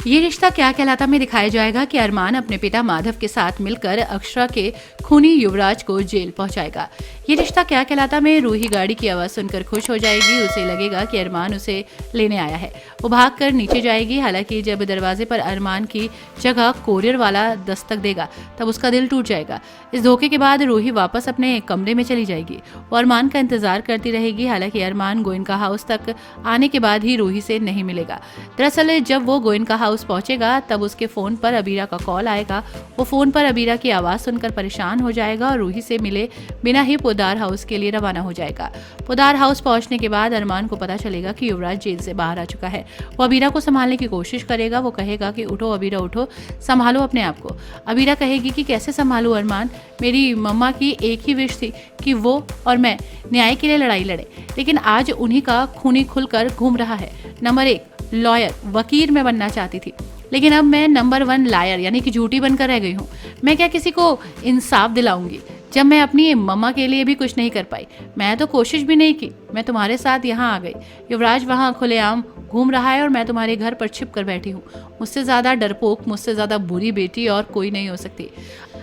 ये रिश्ता क्या कहलाता में दिखाया जाएगा कि अरमान अपने पिता माधव के साथ मिलकर अक्षरा के खूनी युवराज को जेल पहुंचाएगा। ये रिश्ता क्या कहलाता में रूही गाड़ी की आवाज सुनकर खुश हो जाएगी। उसे लगेगा कि अरमान उसे लेने आया है। वो भागकर नीचे जाएगी। हालांकि जब दरवाजे पर अरमान की जगह कोरियर वाला दस्तक देगा तब उसका दिल टूट जाएगा। इस धोखे के बाद रूही वापस अपने कमरे में चली जाएगी। वो अरमान का इंतजार करती रहेगी। हालांकि अरमान गोयनका हाउस तक आने के बाद ही रूही से नहीं मिलेगा। दरअसल जब वो गोयनका हाउस पहुंचेगा तब उसके फोन पर अबीरा का कॉल आएगा। वो फोन पर अबीरा की आवाज सुनकर परेशान हो जाएगा और रूही से मिले बिना ही पोदार हाउस के लिए रवाना हो जाएगा। पोदार हाउस पहुंचने के बाद अरमान को पता चलेगा कि युवराज जेल से बाहर आ चुका है। वो अबीरा को संभालने की कोशिश करेगा। वो कहेगा कि उठो अबीरा उठो, संभालो अपने आप को। अबीरा कहेगी कि कैसे संभालू अरमान, मेरी मम्मा की एक ही विश थी कि वो और मैं न्याय के लिए लड़ाई लड़े, लेकिन आज उन्हीं का खूनी खुलकर घूम रहा है। नंबर 1 लॉयर, वकील मैं बनना चाहती थी, लेकिन अब मैं नंबर 1 लायर यानी कि झूठी बनकर रह गई हूँ। मैं क्या किसी को इंसाफ दिलाऊंगी जब मैं अपनी मम्मा के लिए भी कुछ नहीं कर पाई। मैं तो कोशिश भी नहीं की, मैं तुम्हारे साथ यहाँ आ गई। युवराज वहाँ खुलेआम घूम रहा है और मैं तुम्हारे घर पर छिप कर बैठी हूँ। मुझसे ज्यादा डरपोक, मुझसे ज्यादा बुरी बेटी और कोई नहीं हो सकती।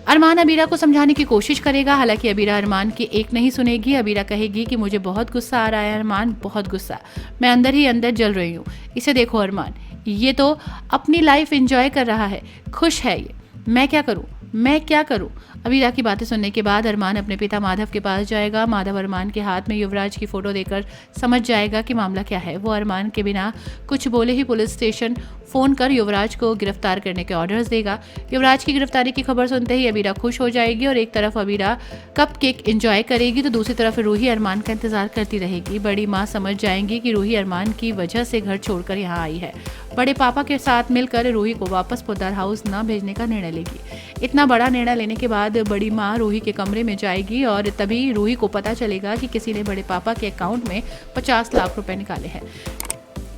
अरमान अबीरा को समझाने की कोशिश करेगा। हालांकि अबीरा अरमान की एक नहीं सुनेगी। अबीरा कहेगी कि मुझे बहुत गुस्सा आ रहा है अरमान, बहुत गुस्सा, मैं अंदर ही अंदर जल रही हूँ। इसे देखो अरमान, ये तो अपनी लाइफ एंजॉय कर रहा है, खुश है ये, मैं क्या करूँ, मैं क्या करूँ। अबीरा की बातें सुनने के बाद अरमान अपने पिता माधव के पास जाएगा। माधव अरमान के हाथ में युवराज की फोटो देकर समझ जाएगा कि मामला क्या है। वो अरमान के बिना कुछ बोले ही पुलिस स्टेशन फोन कर युवराज को गिरफ्तार करने के ऑर्डर्स देगा। युवराज की गिरफ्तारी की खबर सुनते ही अबीरा खुश हो जाएगी और एक तरफ अबीरा कप केक एंजॉय करेगी तो दूसरी तरफ रूही अरमान का इंतजार करती रहेगी। बड़ी माँ समझ जाएंगी कि रूही अरमान की वजह से घर छोड़कर यहाँ आई है। बड़े पापा के साथ मिलकर रूही को वापस पोदार हाउस न भेजने का निर्णय लेगी। इतना बड़ा निर्णय लेने के बाद बड़ी माँ रूही के कमरे में जाएगी और तभी रूही को पता चलेगा कि किसी ने बड़े पापा के अकाउंट में 50 लाख रुपए निकाले हैं।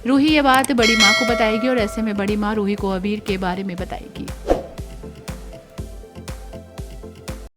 रूही ये बात बड़ी माँ को बताएगी और ऐसे में बड़ी माँ रूही को अबीर के बारे में बताएगी।